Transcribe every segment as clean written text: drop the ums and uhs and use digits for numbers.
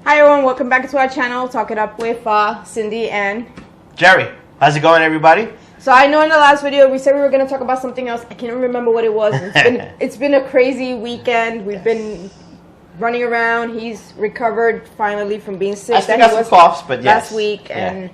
Hi everyone, welcome back to our channel, Talk It Up with Cindy and Jerry. How's it going, everybody? So I know in the last video we said we were going to talk about something else. I can't remember what it was. It's been a crazy weekend. We've been running around. He's recovered finally from being sick. I still got some coughs, but yes. Last week, and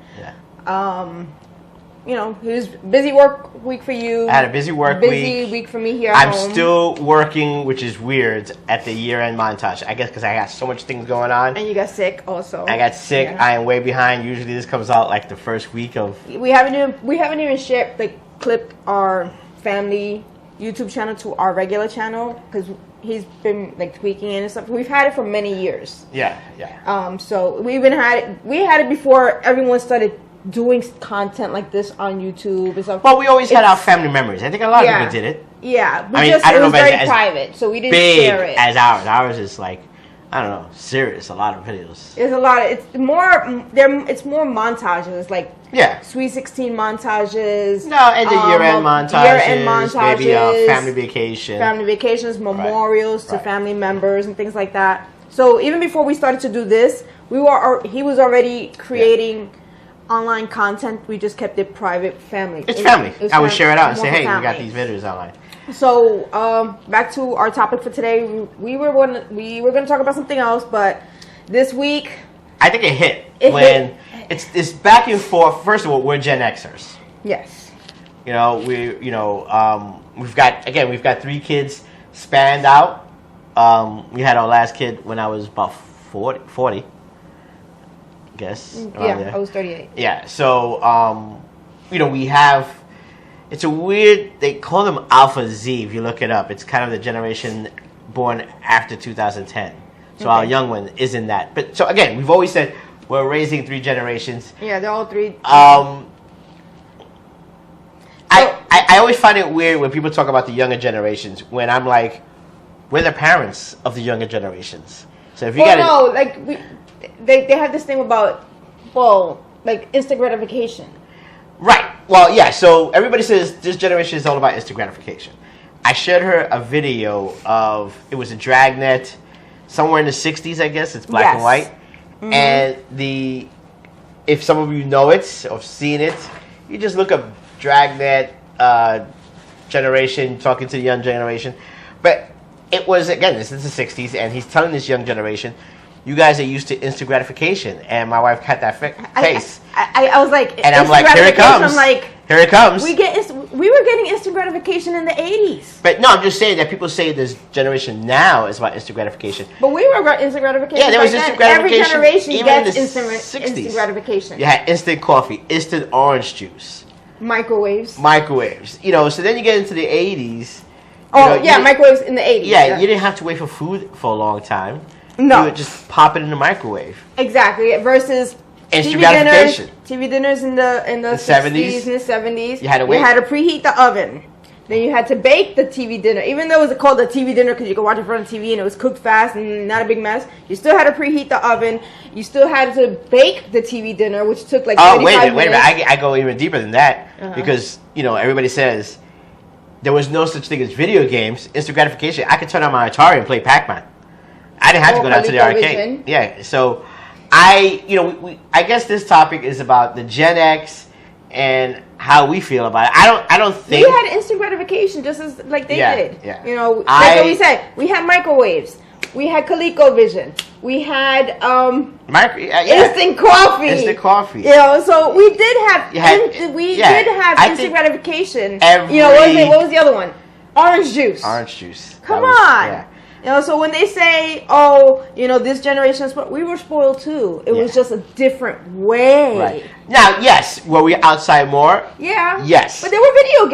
you know, he was busy work week for you. I had a busy work week. Busy week for me here at home. I'm still working, which is weird, at the year-end montage. I guess because I got so much things going on. And you got sick also. I got sick. Yeah. I am way behind. Usually this comes out like the first week of... We haven't even shared, like, clipped our family YouTube channel to our regular channel because he's been like tweaking it and stuff. We've had it for many years. Yeah. So we had it before everyone started doing content like this on YouTube and stuff. Well, we always had our family memories. I think a lot of people did it. Yeah, it was very private, so we didn't share it. As ours. Ours is like, I don't know, serious. A lot of videos. There's a lot of, it's more montages, like Sweet 16 montages. No, and the year-end montages. Maybe family vacation. Family vacations, memorials to family members and things like that. So even before we started to do this, he was already creating online content. We just kept it private, family. It's family. I would share it out and say, hey, we got these videos online. So back to our topic for today. We were going to talk about something else, but this week I think it hit it's back and forth. First of all, we're Gen Xers. Yes. You know, we've got 3 kids spanned out. We had our last kid when I was about 40. Guess. Yeah, I was 38. Yeah, so we have. It's a weird. They call them Alpha Z. If you look it up, it's kind of the generation born after 2010. So our young one is in that. But so again, we've always said we're raising 3 generations. Yeah, they're all 3. I always find it weird when people talk about the younger generations. When I'm like, we're the parents of the younger generations. So if you they have this thing about, like instant gratification. Right. Well, yeah. So everybody says this generation is all about instant gratification. I shared her a video of, it was a dragnet somewhere in the 60s, I guess. It's black and white. Mm-hmm. And if some of you know it or seen it, you just look up dragnet generation, talking to the young generation. But it was, again, this is the 60s, and he's telling this young generation, you guys are used to instant gratification, and my wife cut that face. I was like, and I'm like, here it comes. I'm like, here it comes. We were getting instant gratification in the 80s. But no, I'm just saying that people say this generation now is about instant gratification. But we were instant gratification. Yeah, there was instant gratification. Every generation even gets in the 60s. Instant gratification. You had instant coffee, instant orange juice, microwaves. So then you get into the 80s. Microwaves in the 80s. Yeah, you didn't have to wait for food for a long time. No. You would just pop it in the microwave. Exactly. Versus instant gratification. TV dinners in the 60s and the 70s. You had to wait. You had to preheat the oven. Then you had to bake the TV dinner. Even though it was called a TV dinner because you could watch it in front of TV and it was cooked fast and not a big mess, you still had to preheat the oven. You still had to bake the TV dinner, which took like 35 minutes. Wait a minute. I go even deeper than that because, everybody says there was no such thing as video games, instant gratification. I could turn on my Atari and play Pac-Man. I didn't have to go down to the arcade. Yeah, so I guess this topic is about the Gen X and how we feel about it. I don't think we had instant gratification just as like they did. Yeah. That's what we said. We had microwaves. We had ColecoVision. We had instant coffee. Instant coffee. So we did have instant gratification. What was the other one? Orange juice. Orange juice. Come on. Yeah. So when they say, this generation is spoiled, we were spoiled too. It was just a different way. Right. Now, yes, were we outside more? Yeah. Yes. But there were video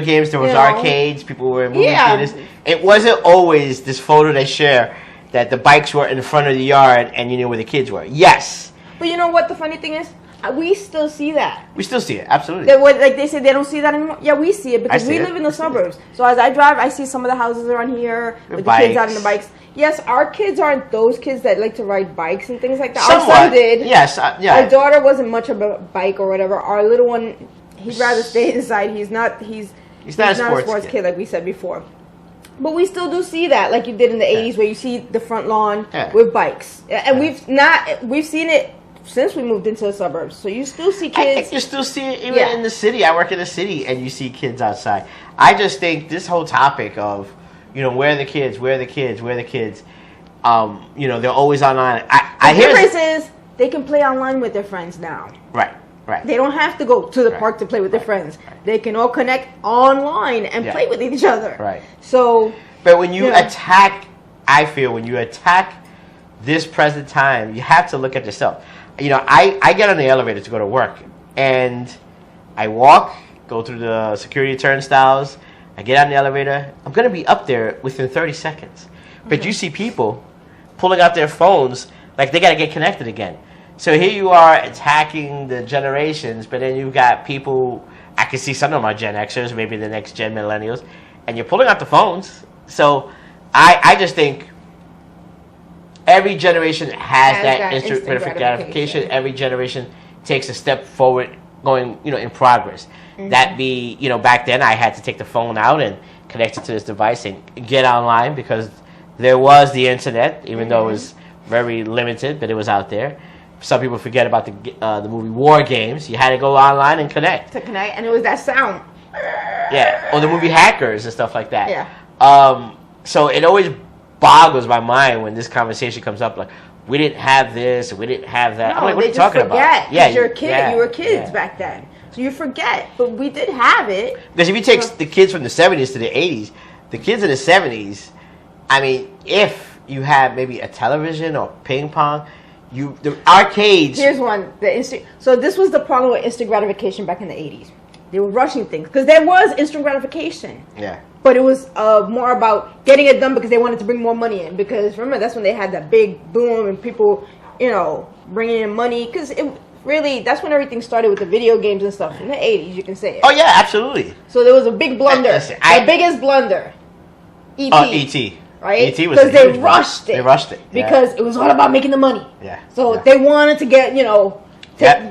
games. There was arcades. People were in movie theaters. It wasn't always this photo they share that the bikes were in front of the yard and you knew where the kids were. Yes. But you know what the funny thing is? We still see that. We still see it, absolutely. They say they don't see that anymore. Yeah, we see it because we live in the suburbs. So as I drive, I see some of the houses around here with the kids out on the bikes. Yes, our kids aren't those kids that like to ride bikes and things like that. Somewhat. Our son did. Yes, Our daughter wasn't much of a bike or whatever. Our little one, he'd rather stay inside. He's not a sports kid like we said before. But we still do see that, like you did in the 80s, where you see the front lawn with bikes. And we've seen it since we moved into the suburbs. So you still see kids. I think you still see it even in the city. I work in the city, and you see kids outside. I just think this whole topic of, where are the kids, where are the kids, where are the kids, they're always online. The difference is they can play online with their friends now. Right. They don't have to go to the park to play with their friends. Right. They can all connect online and play with each other. Right. So, but when you attack, I feel when you attack this present time, you have to look at yourself. I get on the elevator to go to work, and I walk, go through the security turnstiles. I get on the elevator. I'm going to be up there within 30 seconds. But you see people pulling out their phones like they got to get connected again. So here you are attacking the generations, but then you've got people, I can see some of them are Gen Xers, maybe the next Gen Millennials, and you're pulling out the phones. So I just think every generation has that instant gratification. Every generation takes a step forward going, in progress. Mm-hmm. That be, back then I had to take the phone out and connect it to this device and get online because there was the internet, even though it was very limited, but it was out there. Some people forget about the movie War Games. You had to go online and connect. And it was that sound. Yeah, or the movie Hackers and stuff like that. Yeah. So it always boggles my mind when this conversation comes up, like, we didn't have this, we didn't have that. No, I'm like, what are you talking about? Yeah, you're a kid. You were kids back then. So you forget. But we did have it. Because if you take the kids from the 70s to the 80s, the kids in the 70s, I mean, if you had maybe a television or ping pong, the arcades. Here's one. So this was the problem with instant gratification back in the 80s. They were rushing things because there was instant gratification. Yeah. But it was more about getting it done because they wanted to bring more money in. Because remember, that's when they had that big boom and people, bringing in money. Because that's when everything started with the video games and stuff. In the 80s, you can say it. Oh, yeah, absolutely. So there was a big blunder. The biggest blunder. E.T. Oh, E.T. Right? E.T. was because they rushed it. They rushed it. Because it was all about making the money. Yeah. So they wanted to get,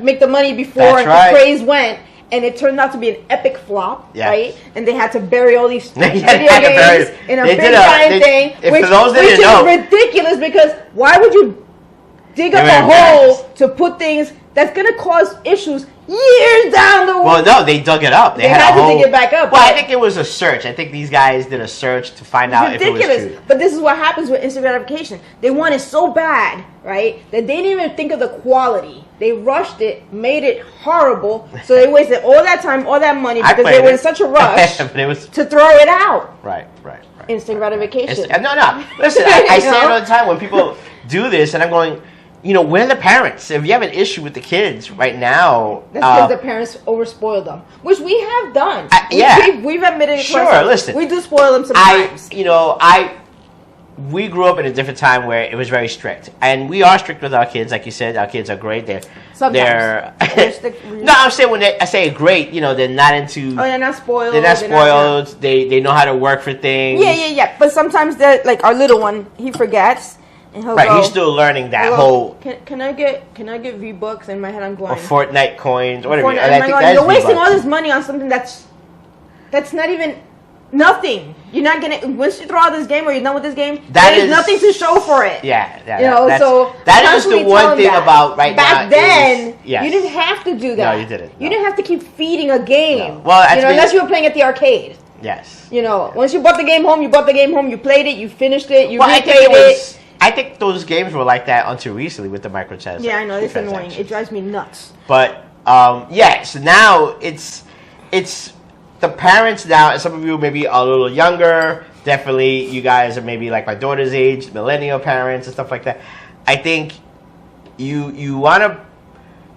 make the money before the craze went. And it turned out to be an epic flop, right? And they had to bury all these video games in a big giant thing, which is ridiculous because why would you dig up a hole to put things that's going to cause issues years down the road? Well, no, they dug it up. They had to dig it back up. Well, I think it was a search. I think these guys did a search to find out if it was true. But this is what happens with instant gratification. They want it so bad, right, that they didn't even think of the quality. They rushed it, made it horrible, so they wasted all that time, all that money because they were in such a rush to throw it out. Right. Instant gratification. No. Listen, I say it all the time when people do this, and I'm going, where are the parents? If you have an issue with the kids right now, that's because the parents overspoiled them, which we have done. We've admitted it. Sure, listen, we do spoil them sometimes. We grew up in a different time where it was very strict, and we are strict with our kids. Like you said, our kids are great. They're no, I'm saying when I say great, they're not into. Oh, they're not spoiled. They're not spoiled. They know how to work for things. Yeah. But sometimes they're like our little one. He forgets. And he'll go, he's still learning that whole. Can I get V-Bucks? In my head, I'm going. Or Fortnite coins, whatever. You're wasting all this money on something that's not even nothing. You're not gonna once you throw out this game or you're done with this game. There's nothing to show for it. Yeah. So that is the one thing about back now. Back then, you didn't have to do that. No, you didn't. You didn't have to keep feeding a game. No. Well, unless you were playing at the arcade. Yes. Once you bought the game home, you played it, you finished it, you replayed it. I think those games were like that until recently with the microtransactions. Yeah, I know. It's annoying. It drives me nuts. But, so now it's the parents now, and some of you maybe are a little younger. Definitely, you guys are maybe like my daughter's age, millennial parents and stuff like that. I think you want to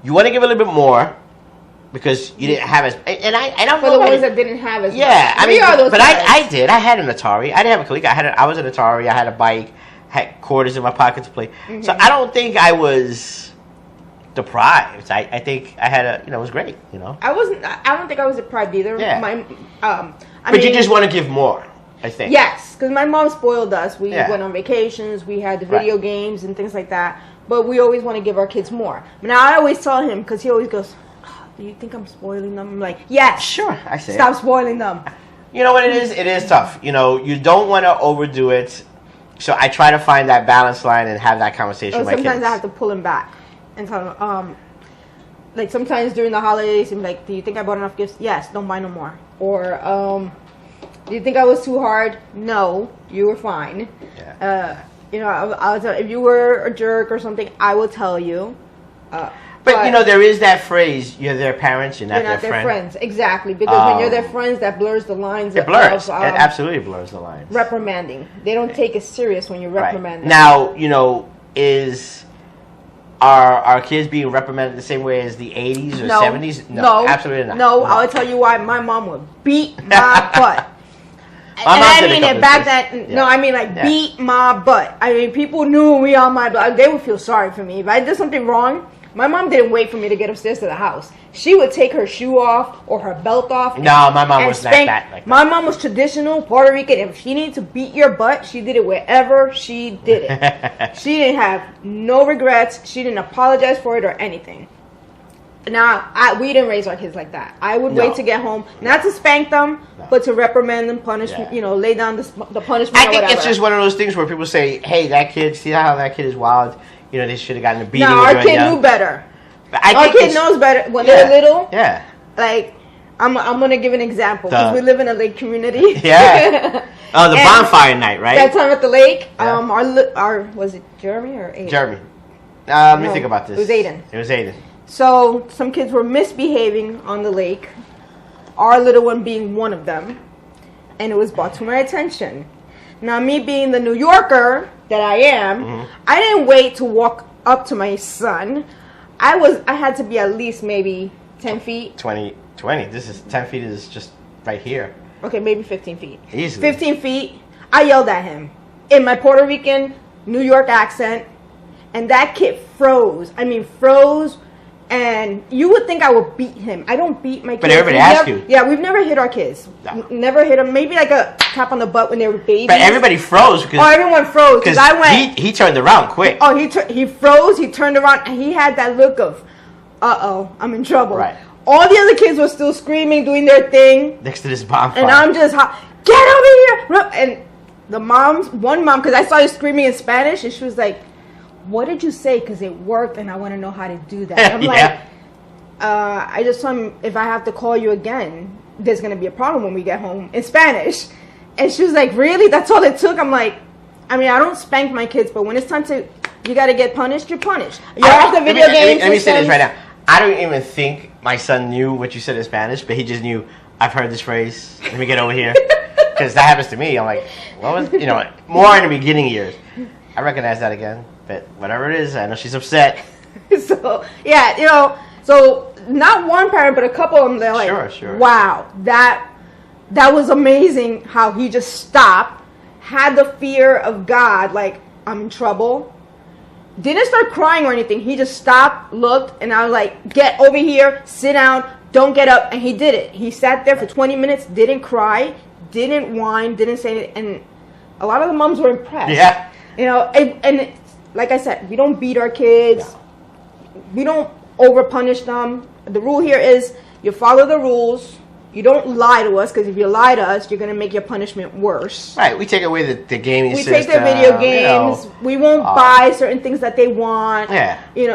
give a little bit more because you didn't have as, and I don't know for the ones that didn't have as. Yeah, much. I did. I had an Atari. I didn't have a Coleco. I was an Atari. I had a bike. Had quarters in my pocket to play. Mm-hmm. So I don't think I was deprived. I think I had it was great. I don't think I was deprived either. Yeah. But you just want to give more. I think. Yes, because my mom spoiled us. We went on vacations. We had the video games and things like that. But we always want to give our kids more. Now I always tell him because he always goes, "Do you think I'm spoiling them?" I'm like, "Yes, sure." I say, "Stop spoiling them." You know what it is? It is tough. You know, you don't want to overdo it. So I try to find that balance line and have that conversation with my kids. Sometimes I have to pull him back and tell him, like sometimes during the holidays, I'm like, do you think I bought enough gifts? Yes, don't buy no more. Or, do you think I was too hard? No, you were fine. Yeah. You know, I'll tell, if you were a jerk or something, I will tell you. But you know, there is that phrase, you're their parents, you're not their friends. Exactly, because when you're their friends, that blurs the lines. It blurs. It absolutely blurs the lines. Reprimanding. They don't take it serious when you reprimand them. Now, you know, are kids being reprimanded the same way as the 80s or 70s? No, absolutely not. No, I'll tell you why. My mom would beat my butt. My and mom I did mean a it couple back of that. things. No, I mean like beat my butt. I mean, people knew me on my block. They would feel sorry for me if I did something wrong. My mom didn't wait for me to get upstairs to the house. She would take her shoe off or her belt off. No, my mom was not that like that. My mom was traditional Puerto Rican. If she needed to beat your butt, she did it wherever she did it. She didn't have no regrets. She didn't apologize for it or anything. Now, we didn't raise our kids like that. I would wait to get home, not to spank them, but to reprimand them, punish, you know, lay down the punishment. I think it's just one of those things where people say, "Hey, that kid, see how that kid is wild? You know, they should have gotten a beating." No, our kid knew better. Our kid knows better when they're little. Yeah. Like, I'm gonna give an example because we live in a lake community. Yeah. Oh, the bonfire night, right? That time at the lake. Yeah. Our was it Jeremy or Aiden? Jeremy. Let me think about this. It was Aiden. It was Aiden. So some kids were misbehaving on the lake. Our little one being one of them, and it was brought to my attention. Now, me being the New Yorker that I am, I didn't wait to walk up to my son. I had to be at least maybe 10 feet. 20. This is 10 feet is just right here. Okay, maybe 15 feet. Easily. 15 feet. I yelled at him in my Puerto Rican, New York accent, and that kid froze. I mean, froze. And you would think I would beat him. I don't beat my kids. But everybody asked you. Yeah, we've never hit our kids. No. Never hit them. Maybe like a tap on the butt when they were babies. But everybody froze. Everyone froze. Because I went. He turned around quick. Oh, he froze. He turned around. And he had that look of, uh-oh, I'm in trouble. Right. All the other kids were still screaming, doing their thing. Next to this bonfire. And I'm just, get over here. And the one mom, because I started screaming in Spanish, and she was like, what did you say? Because it worked, and I want to know how to do that. I'm like, I just told him, if I have to call you again, there's going to be a problem when we get home in Spanish. And she was like, really? That's all it took? I'm like, I mean, I don't spank my kids, but when it's time to, you got to get punished, you're punished. You're off the video games. Let me say this right now. I don't even think my son knew what you said in Spanish, but he just knew, I've heard this phrase. Let me get over here. Because that happens to me. I'm like, what was, you know, more in the beginning years. I recognize that again. But whatever it is, I know she's upset. So, yeah, you know, so not one parent, but a couple of them, they're like, sure. Wow, that was amazing how he just stopped, had the fear of God, like, I'm in trouble. Didn't start crying or anything. He just stopped, looked, and I was like, get over here, sit down, don't get up. And he did it. He sat there for 20 minutes, didn't cry, didn't whine, didn't say anything. And a lot of the moms were impressed. Yeah. You know, and like I said, we don't beat our kids. Yeah. We don't over punish them. The rule here is you follow the rules. You don't lie to us, because if you lie to us, you're going to make your punishment worse. Right. We take away the gaming system. We take their video games. You know, we won't buy certain things that they want. Yeah. You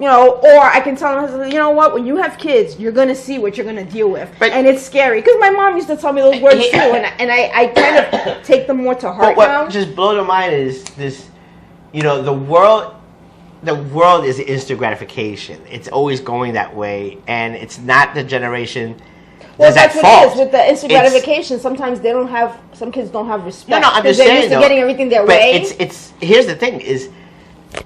know, or I can tell them, you know what, when you have kids, you're going to see what you're going to deal with. And it's scary. Because my mom used to tell me those words too. And I kind of take them more to heart now. What just blows my mind is this, you know, the world is instant gratification. It's always going that way. And it's not the generation... Well, that's what it is with the instant gratification. Sometimes some kids don't have respect. No, I'm just saying, they're used to getting everything their way. It's here's the thing: is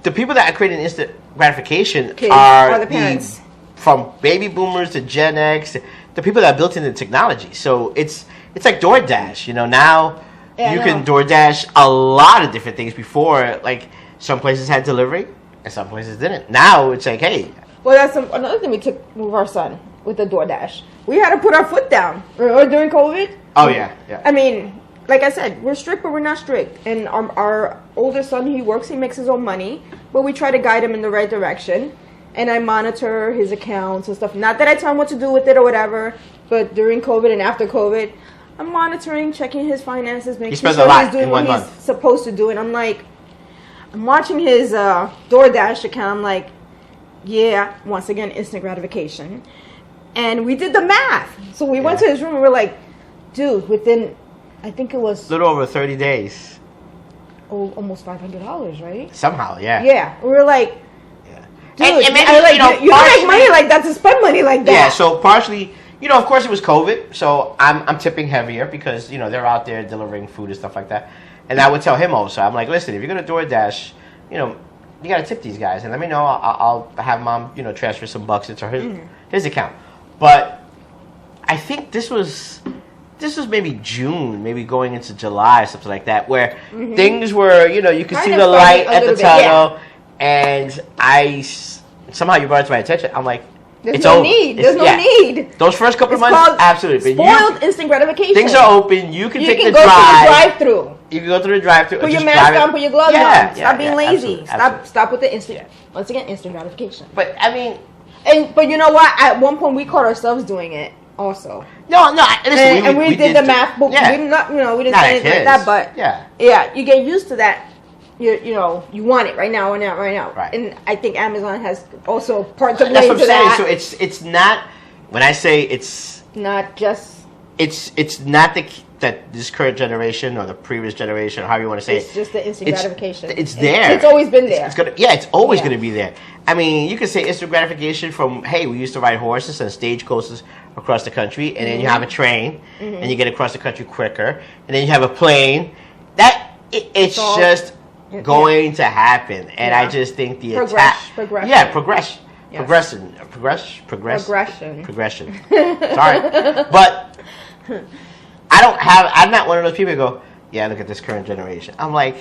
the people that are creating instant gratification kids are the parents, from baby boomers to Gen X, the people that are built into technology. So it's like DoorDash. You know, now you can DoorDash a lot of different things. Before, like some places had delivery and some places didn't. Now it's like, hey. Well, that's another thing we took with our son with the DoorDash. We had to put our foot down. Remember during COVID? Oh, yeah. I mean, like I said, we're strict, but we're not strict. And our older son, he works, he makes his own money, but we try to guide him in the right direction. And I monitor his accounts and stuff. Not that I tell him what to do with it or whatever, but during COVID and after COVID, I'm monitoring, checking his finances, making spends sure a lot he's doing in what 1 he's month. supposed to do. And I'm like, I'm watching his DoorDash account. I'm like, yeah, once again, instant gratification. And we did the math. So we went to his room and we're like, dude, within, I think it was A little over 30 days. almost $500, right? Somehow, yeah. Yeah. We were like, dude, And maybe, I was like, you know, you don't make money like that to spend money like that. Yeah, so partially, you know, of course it was COVID, so I'm tipping heavier because, you know, they're out there delivering food and stuff like that. And I would tell him also, I'm like, listen, if you're going to DoorDash, you know, you got to tip these guys. And let me know, I'll have Mom, you know, transfer some bucks into his account. But I think this was maybe June, maybe going into July, something like that, where things were, you know, you could see the light at the tunnel. And somehow you brought it to my attention. I'm like, There's it's no over. need. There's no need. Those first couple of It's months, called absolutely. But spoiled instant gratification. things are open. You can take the go drive. to the drive-through. You can go through the drive-through. Put your just mask drive on. Put your gloves on. Stop being lazy. Absolutely. Stop with the instant. Once again, instant gratification. But I mean, but you know what? At one point, we caught ourselves doing it also. no. Listen, And we did the math. But we didn't, we didn't say anything like that. But yeah, you get used to that. You want it right now. Right. And I think Amazon has also part to blame That's what I'm to saying. that. So it's not. When I say it's not just. It's not that this current generation or the previous generation or however you want to say it's just the instant gratification. It's there. It's always been there. It's always going to be there. I mean, you could say instant gratification from, hey, we used to ride horses and stagecoaches across the country, and then you have a train, and you get across the country quicker, and then you have a plane. It's just going to happen, and I just think the progression. Yeah, progression. Yes. Progression. Sorry, but I'm not one of those people who go, yeah, look at this current generation. I'm like,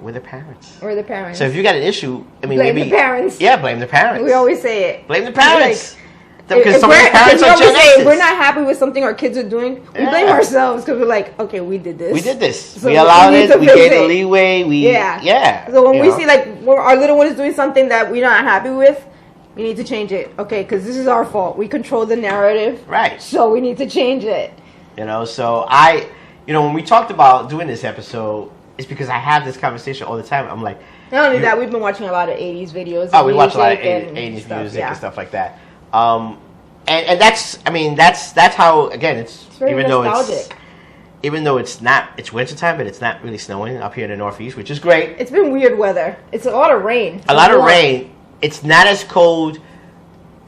we're the parents. We're the parents. So if you got an issue, I mean, blame maybe the parents. Yeah, blame the parents. We always say it. Blame the parents. Like, because some of the parents are Gen if Xers. we're not happy with something our kids are doing, we blame ourselves because we're like, okay, we did this. So we allowed it. We gave the leeway. Yeah. So when we see like our little one is doing something that we're not happy with, we need to change it. Okay, because this is our fault. We control the narrative. Right. So we need to change it. So when we talked about doing this episode, it's because I have this conversation all the time. I'm like, not only that, we've been watching a lot of 80s videos. Oh, we watch a lot of 80s stuff, music and stuff like that. And that's how, again, it's very nostalgic. Even though it's wintertime, but it's not really snowing up here in the Northeast, which is great. It's been weird weather. It's a lot of rain. A lot of rain. It's not as cold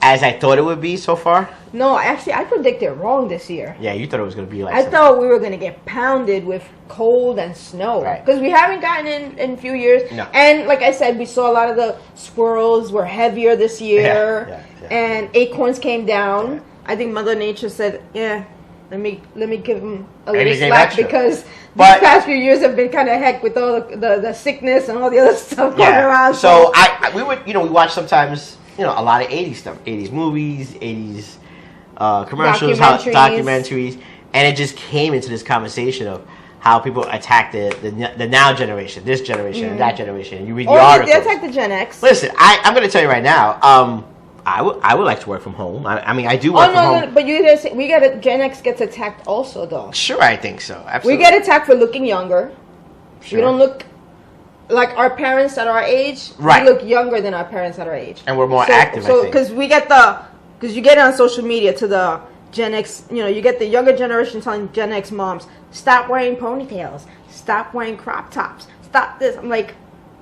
as I thought it would be so far. No, actually, I predicted wrong this year. Yeah, you thought it was going to be like I thought we were going to get pounded with cold and snow. Right. Because we haven't gotten in a few years. No. And like I said, we saw a lot of the squirrels were heavier this year. Yeah. And acorns came down. Yeah. I think Mother Nature said, let me give them a little slack because these past few years have been kind of heck with all the sickness and all the other stuff going around. So we would, we watch sometimes, a lot of 80s stuff. 80s movies, 80s commercials, documentaries. And it just came into this conversation of how people attack the now generation, this generation, and that generation. And you read the articles. They attack the Gen X. Listen, I'm going to tell you right now, I would like to work from home. I mean, I do work from home. No, but Gen X gets attacked also, though. Sure, I think so. Absolutely. We get attacked for looking younger. Sure. We don't look like our parents at our age. Right. We look younger than our parents at our age. And we're more active, I think. Because you get it on social media to the Gen X, you get the younger generation telling Gen X moms, stop wearing ponytails, stop wearing crop tops, stop this. I'm like,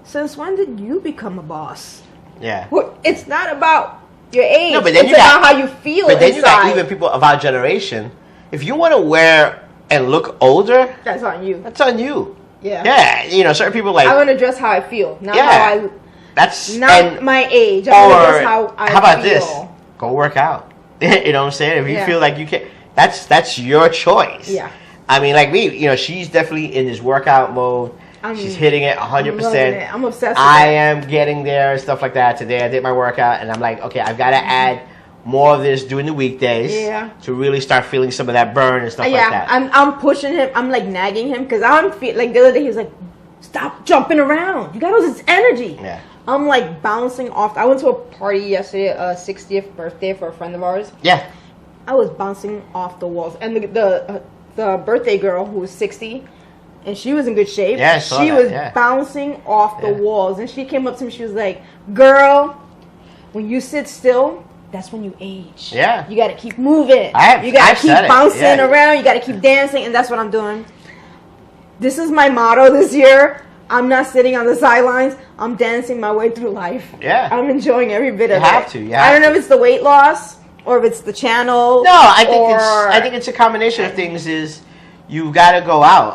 since when did you become a boss? Yeah. Well, it's not about your age. No, but then it's about how you feel. But then you got even people of our generation. If you want to wear and look older, that's on you. That's on you. Yeah. Yeah. Certain people like. I want to dress how I feel, not how I. That's not my age. I want to dress how I feel. How about this? Go work out. You know what I'm saying? If you feel like you can't, that's your choice. Yeah. I mean, like me, she's definitely in this workout mode. She's hitting it 100%. I'm obsessed with I am getting there and stuff like that. Today I did my workout and I'm like, okay, I've got to add more of this during the weekdays to really start feeling some of that burn and stuff like that. I'm pushing him. I'm like nagging him because I'm like the other day he was like, stop jumping around. You got all this energy. Yeah. I'm like bouncing off. I went to a party yesterday, 60th birthday for a friend of ours. Yeah. I was bouncing off the walls and the the birthday girl who was 60, and she was in good shape. Yeah, I saw she that, was yeah. bouncing off the walls, and she came up to me. She was like, "Girl, when you sit still, that's when you age. Yeah. You got to keep moving. I've You got to keep said it. bouncing Yeah. around. You got to keep dancing," and that's what I'm doing. This is my motto this year. I'm not sitting on the sidelines. I'm dancing my way through life. Yeah. I'm enjoying every bit of it. have to, you I have don't know to. if it's the weight loss or if it's the channel. No, I think it's a combination of things. Is you got to go out.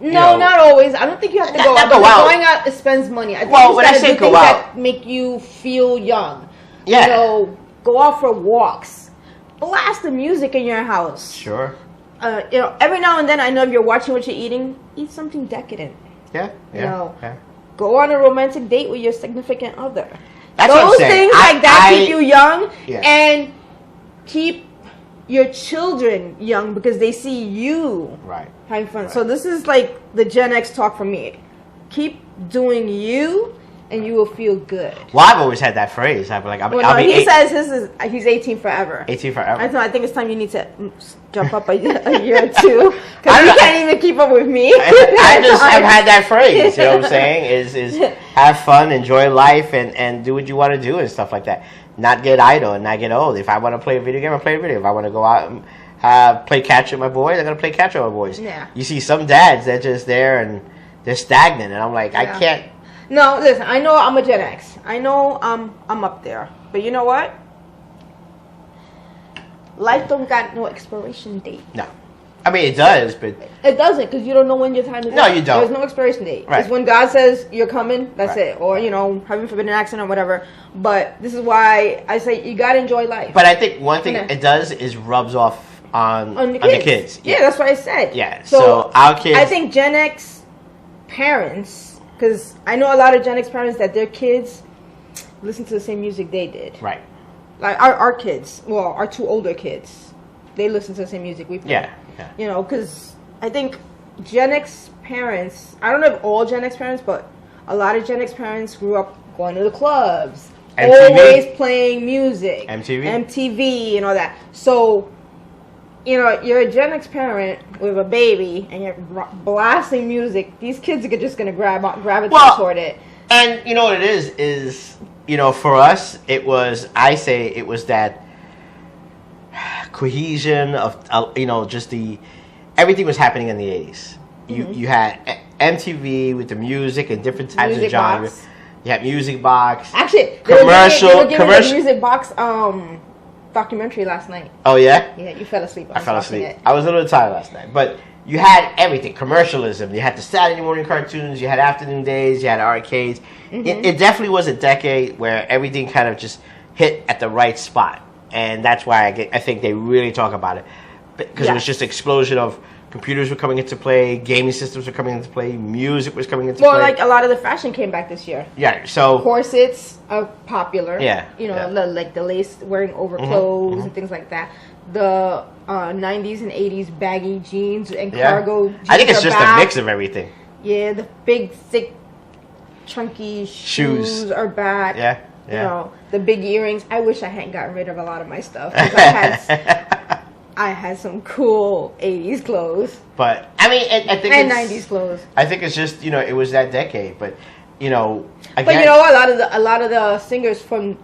You No, know, not always. I don't think you have to Not- go not out. go Because out. going out, it spends money. I think Well, you when I gotta say do go things out- that make you feel young. Yeah. You know, go out for walks. Blast the music in your house. Sure. You know, every now and then, I know if you're watching what you're eating, eat something decadent. Yeah. Yeah. You know, yeah. go on a romantic date with your significant other. That's what I'm Those saying. things like that keep you young Yeah. and keep your children young because they see you Right. having fun. Right. So this is like the Gen X talk for me. Keep doing you, and you will feel good. Well, I've always had that phrase. I'll Well, be he says he's 18 forever. 18 forever. I think it's time you need to jump up a year or two I because don't you know. can't even keep up with me. I've had that phrase. You know what I'm saying? Is have fun, enjoy life, and do what you want to do and stuff like that. Not get idle and not get old. If I want to play a video game, I play a video. If I want to go out and play catch with my boys, I'm gonna play catch with my boys. Yeah. You see some dads they're just there and they're stagnant, and I'm like, I Yeah. can't. No, listen. I know I'm a Gen X. I know I'm up there. But you know what? Life don't got no expiration date. No, I mean it does, but It doesn't, because you don't know when your time is No, up. you don't. There's no expiration date. Right. It's when God says you're coming, that's Right. it. Or, you know, heaven forbid an accident or whatever. But this is why I say you got to enjoy life. I think one thing Yeah. it does is rubs off on the the kids. kids. Yeah, that's what I said. Yeah, so our kids- I think Gen X parents, because I know a lot of Gen X parents that their kids listen to the same music they did. Right. Like our kids, well, our two older kids, they listen to the same music we play. Yeah. Yeah. You know, because I think Gen X parents, I don't know if all Gen X parents, but a lot of Gen X parents grew up going to the clubs, MTV. always playing music, MTV, and all that. So, you know, you're a Gen X parent with a baby and you're blasting music. These kids are just going to gravitate toward it. And you know what it is, you know, for us, it was that cohesion of, you know, just everything was happening in the 80s. You had MTV with the music and different types Music of genres. Box. You had Music Box. Actually, Commercial- they were giving commercial- the Music Box documentary last night. Oh yeah? Yeah, you fell asleep. I fell asleep. It. I was a little tired last night. But you had everything. Commercialism. You had the Saturday morning cartoons. You had afternoon days. You had arcades. It definitely was a decade where everything kind of just hit at the right spot. And that's why I think they really talk about it. Because it was just an explosion of computers were coming into play, gaming systems were coming into play, music was coming into play. Well, like a lot of the fashion came back this year. Yeah, so... Corsets are popular. Yeah. You know, yeah. like the lace wearing over clothes and things like that. The 90s and 80s baggy jeans and cargo jeans I think it's are just back. a mix of everything. Yeah, the big, thick, chunky shoes are back. Yeah. You know, the big earrings. I wish I hadn't gotten rid of a lot of my stuff. 'Cause I had some cool 80s clothes. But, I mean, I think and it's... 90s clothes. I think it's just, you know, it was that decade. But, you know, again... But you know what? A lot of the singers from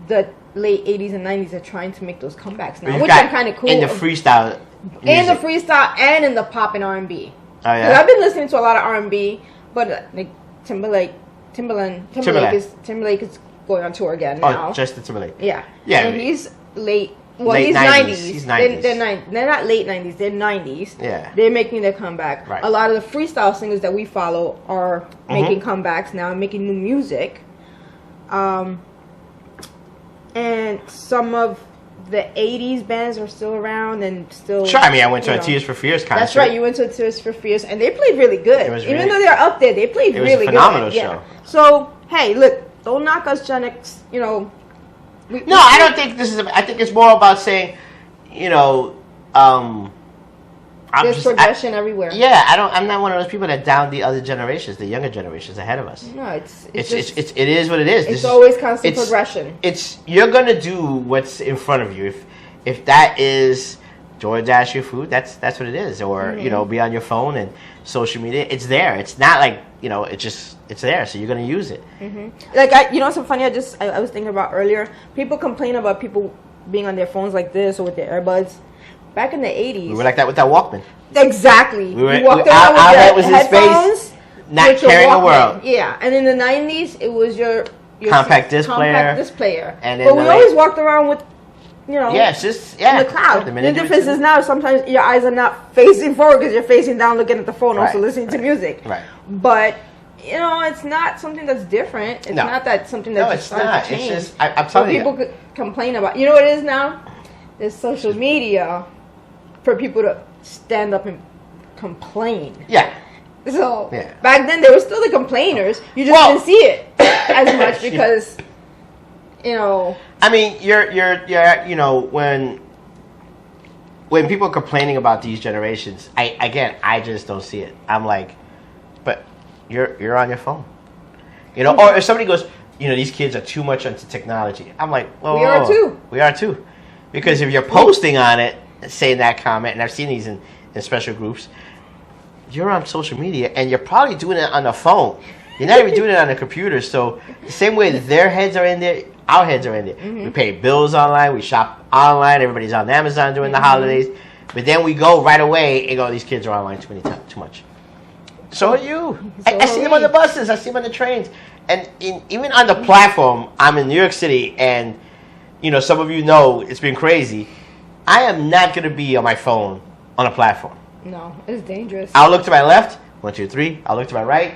the late 80s and 90s are trying to make those comebacks now, which I'm kind of cool. In the freestyle music. In the freestyle and in the pop and R&B. Oh, yeah? I've been listening to a lot of R&B, but like Timberlake is going on tour again now. Oh, Justin Timberlake. Yeah. Yeah. And he's late. Well, Late he's 90s. 90s. He's 90s. They're not late 90s. They're 90s. Yeah. They're making their comeback. Right. A lot of the freestyle singers that we follow are making comebacks now and making new music. And some of the 80s bands are still around and still... Sure, I mean, I went to a Tears for Fears concert. That's right, you went to a Tears for Fears, and they played really good. It was Even really- though they're up there, they played It was really a phenomenal good. show. So, hey, look, don't knock us, Gen X, you know... No, I don't think this is... I think it's more about saying, you know, there's progression everywhere. Yeah, I'm not one of those people that down the other generations, the younger generations ahead of us. No, it is what it is. It's always constant progression. You're gonna do what's in front of you. If that is DoorDash your food. That's what it is. Or be on your phone and social media. It's there. It's not like it's there. So you're gonna use it. Like something funny. I was thinking about earlier. People complain about people being on their phones like this or with their earbuds. Back in the 80s, we were like that with that Walkman. Exactly. You walked around with your headphones, not caring the world. Yeah, and in the 90s, it was your compact disc player. And but we always walked around with, it's just in the cloud. The difference is now sometimes your eyes are not facing forward because you're facing down, looking at the phone, also listening to music. Right. But it's not something that's different. It's not that something that just started to change. It's just I'm telling you. People could complain about. You know what it is now? There's social media for people to stand up and complain. Yeah. So back then, there were still the complainers. You just didn't see it as much because, I mean, you're when people are complaining about these generations, I just don't see it. I'm like, but you're on your phone, Or if somebody goes, these kids are too much into technology. I'm like, well, we are too, because if you're posting on it, saying that comment, and I've seen these in special groups, you're on social media and you're probably doing it on the phone. You're not even doing it on the computer. So the same way that their heads are in there, our heads are in there. We pay bills online, we shop online, everybody's on Amazon during the holidays, but then we go right away and go, these kids are online too much. So are you. I see them on the buses, I see them on the trains, and even on the platform. I'm in New York City, and some of you know it's been crazy. I am not going to be on my phone on a platform. No, it's dangerous. I'll look to my left, 1, 2, 3. I'll look to my right,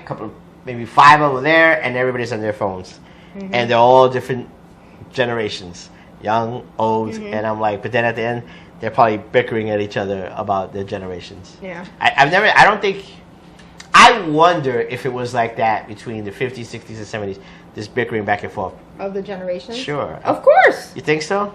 maybe 5 over there, and everybody's on their phones. And they're all different generations, young, old, and I'm like, but then at the end, they're probably bickering at each other about their generations. Yeah. I wonder if it was like that between the 50s, 60s, and 70s, this bickering back and forth. Of the generations? Sure. Of course. You think so?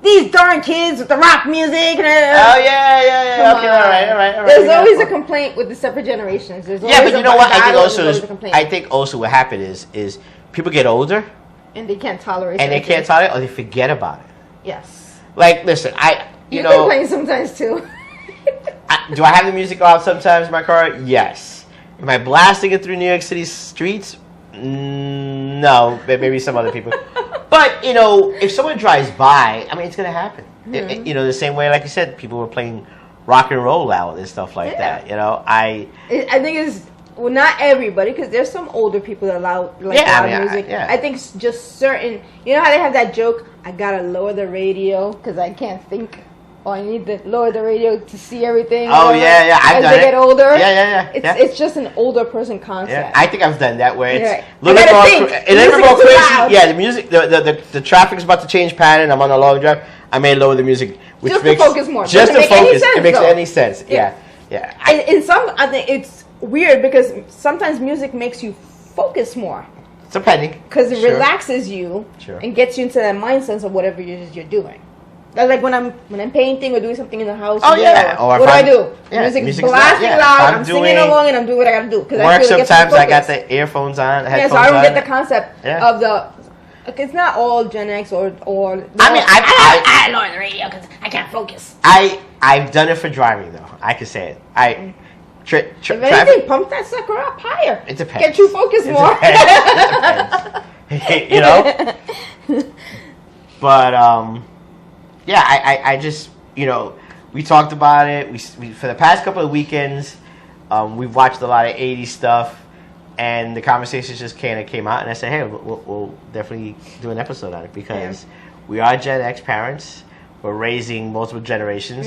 These darn kids with the rock music. Oh, yeah. Okay, all right. There's always a complaint with the separate generations. But you know what? I think also what happened is people get older. And they can't tolerate it. And they can't tolerate it, or they forget about it. Yes. Like, listen, you complain sometimes, too. Do I have the music off sometimes in my car? Yes. Am I blasting it through New York City streets? No, maybe some other people. But, if someone drives by, it's going to happen. The same way, like you said, people were playing rock and roll out and stuff like that. I think it's, not everybody, because there's some older people that loud music. I think it's just certain, how they have that joke, I got to lower the radio because I can't think. Oh, I need to lower the radio to see everything. Oh, yeah. As they get older. Yeah. It's just an older person concept. Yeah, I think I've done that where it's a little bit more crazy. Loud. Yeah, the music, the traffic's about to change pattern. I'm on a long drive. I may lower the music, which just makes to focus more. Just to focus. It makes any sense. Yeah. In some, I think it's weird because sometimes music makes you focus more. Depending. Because it relaxes you and gets you into that mindset of whatever you're doing. Like when I'm painting or doing something in the house. What do I do? Music's blasting loud. I'm singing along and I'm doing what I gotta do. Work sometimes I got the earphones on. Yeah, so I don't get the concept of the. It's not all Gen X or. I lower the radio because I can't focus. I've done it for driving though. I can say it. If anything, pump that sucker up higher. It depends. Get you focused more. It depends. But yeah, I just, we talked about it. We for the past couple of weekends, we've watched a lot of 80s stuff, and the conversations just kind of came out, and I said, hey, we'll definitely do an episode on it because we are Gen X parents. We're raising multiple generations.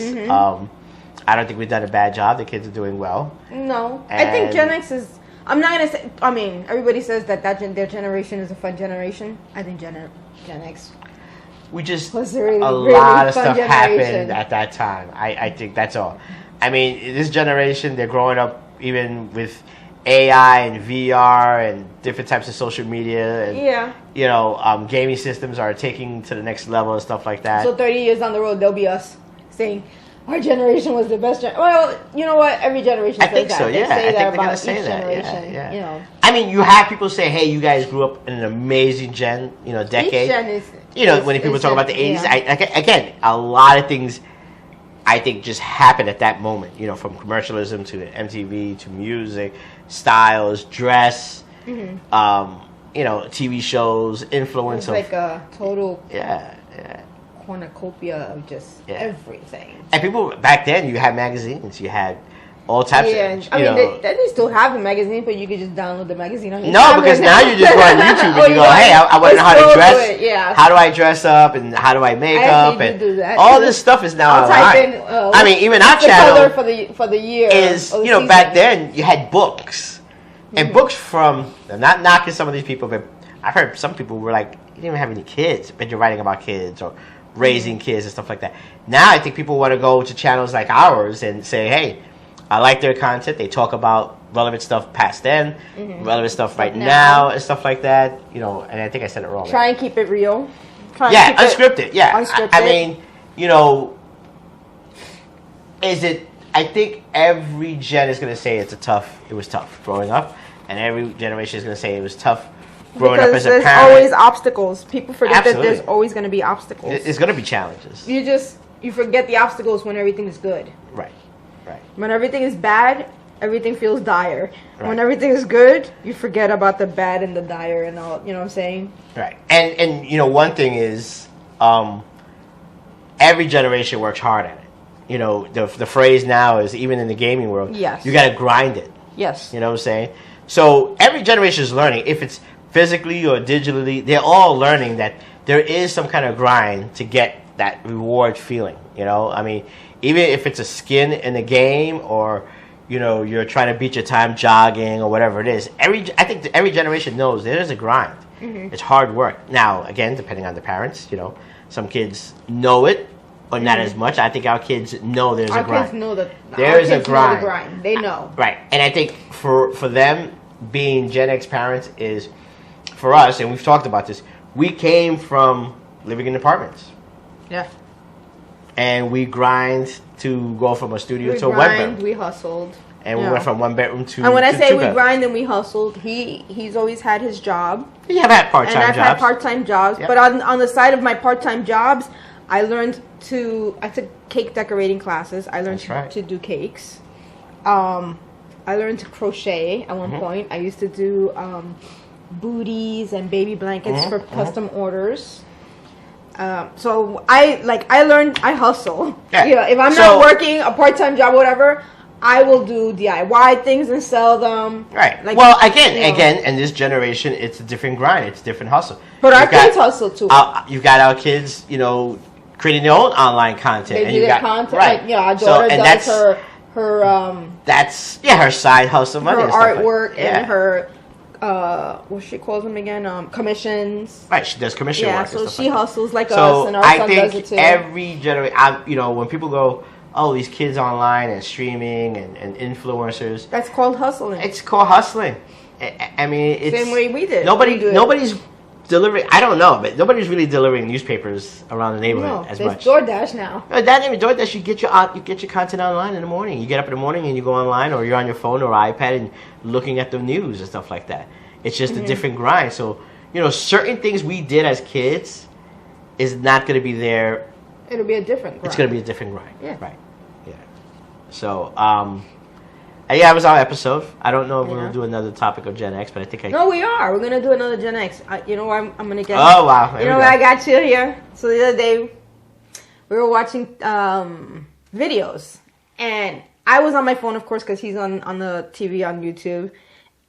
I don't think we've done a bad job. The kids are doing well. No. I think Gen X is... I'm not going to say... everybody says that their generation is a fun generation. I think Gen X... We just... was a really lot of stuff generation. happened at that time. I think that's all. This generation, they're growing up even with AI and VR and different types of social media. And, gaming systems are taking to the next level and stuff like that. So 30 years down the road, they'll be us saying... Our generation was the best Well, you know what? Every generation says that. I think so, yeah. They say that about each generation. Yeah. You have people say, hey, you guys grew up in an amazing decade. Each gen is... when people talk about the 80s, again, a lot of things I think just happened at that moment. You know, from commercialism to MTV to music, styles, dress, you know, TV shows, influence. It's like a total yeah. cornucopia of just everything. And people back then, you had magazines, you had all types of. I mean, they still have the magazine, but you could just download the magazine on your No, because now you just go on YouTube and you go, hey, I want to know how to dress. Yeah. How do I dress up and how do I make up? And do that. all this stuff is now online. Type in, I mean, even our channel for the year is, you know, back then you had books. And books from, I'm not knocking some of these people, but I've heard some people were like, you didn't even have any kids, but you're writing about kids or raising kids and stuff like that. Now I think people want to go to channels like ours and say, hey, I like their content. They talk about relevant stuff past then, relevant stuff right now, and stuff like that. You know, and I think I said it wrong. Try and keep it real. Unscripted. Yeah, unscripted. I mean, you know, I think every gen is going to say it was tough growing up, and every generation is going to say it was tough growing up as a parent. There's always obstacles. People forget that there's always going to be obstacles. It's going to be challenges. You forget the obstacles when everything is good. Right. When everything is bad, everything feels dire. Right. When everything is good, you forget about the bad and the dire and all. You know what I'm saying? Right. And you know, one thing is, every generation works hard at it. You know, the phrase now is, even in the gaming world, you got to grind it. Yes. You know what I'm saying? So every generation is learning. If it's physically or digitally, they're all learning that there is some kind of grind to get that reward feeling. You know, I mean, even if it's a skin in a game, or you know, you're trying to beat your time jogging or whatever it is. I think every generation knows there is a grind. It's hard work. Now, again, depending on the parents, you know, some kids know it, but not as much. I think our kids know there's a grind. Our kids know that there is a grind. They know. Right, and I think for them, being Gen X parents is, for us, and we've talked about this, we came from living in apartments. Yeah. And we grind to go from a studio to a one bedroom. We hustled. And we went from one bedroom to And when I say we bedrooms. grind and we hustled, he's always had his job. You have had part-time jobs. And I've had part-time jobs. Yep. But on the side of my part-time jobs, I took cake decorating classes. I learned to do cakes. I learned to crochet at one point. I used to do booties and baby blankets for custom orders. So I hustle. Yeah. You know, if I'm not working a part-time job or whatever, I will do DIY things and sell them. Right. Like, well, again, in this generation, it's a different grind. It's a different hustle. But our kids hustle too. You've got our kids, you know, creating their own online content. They do their content. Right. Like, you know, our daughter does her that's her side hustle money. Her artwork and her what she calls them again? Commissions. Right, she does commission work. Yeah, so she hustles like us, and our son does it too. Every generation, you know, when people go, oh, these kids online and streaming and influencers. That's called hustling. It's called husling. I mean, it's same way we did. Nobody's delivering. I don't know, but nobody's really delivering newspapers around the neighborhood as much. DoorDash now. That even DoorDash, you get your content online in the morning. You get up in the morning and you go online, or you're on your phone or iPad and looking at the news and stuff like that. It's just a different grind. So, you know, certain things we did as kids is not going to be there. It'll be a different grind. It's going to be a different grind. Yeah. Right. Yeah. So, it was our episode. I don't know if we'll do another topic of Gen X, but I think No, we are. We're going to do another Gen X. You know what I'm going to get? Oh, wow. You know what I got you here? So the other day, we were watching videos. And I was on my phone, of course, because he's on the TV on YouTube.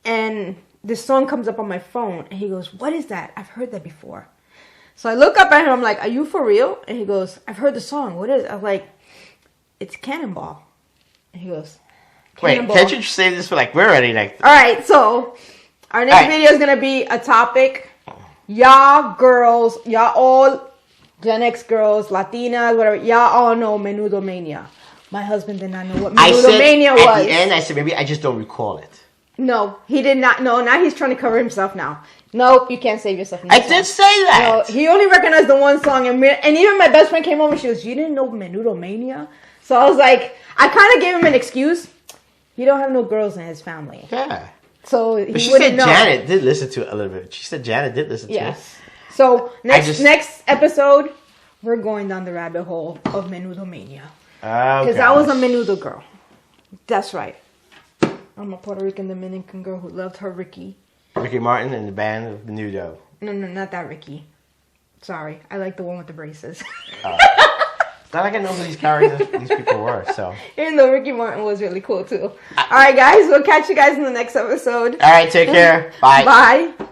And this song comes up on my phone. And he goes, what is that? I've heard that before. So I look up at him. I'm like, are you for real? And he goes, I've heard the song. What is it? I was like, it's Cannonball. And he goes, Cannonball. Wait, can't you save this for we're already All right, so our next video is going to be a topic. Y'all girls, y'all all Gen X girls, Latinas, whatever, y'all all know Menudo Mania. My husband did not know what Menudo Mania was. At the end, I said, maybe I just don't recall it. No, he did not know. Now he's trying to cover himself now. Nope, you can't save yourself. I did say that. No, he only recognized the one song. And even my best friend came over and she goes, you didn't know Menudo Mania? So I was like, I kind of gave him an excuse. He don't have no girls in his family. Yeah. So he but she wouldn't said know. Janet did listen to it a little bit. She said Janet did listen to it. Yes. So next episode, we're going down the rabbit hole of Menudo Mania. Because I was a menudo girl. That's right. I'm a Puerto Rican Dominican girl who loved her Ricky. Ricky Martin and the band of Menudo. No, not that Ricky. Sorry, I like the one with the braces. It's not like I know who these characters, these people were. So. Even though Ricky Martin was really cool too. All right, guys, we'll catch you guys in the next episode. All right, take care. Bye. Bye.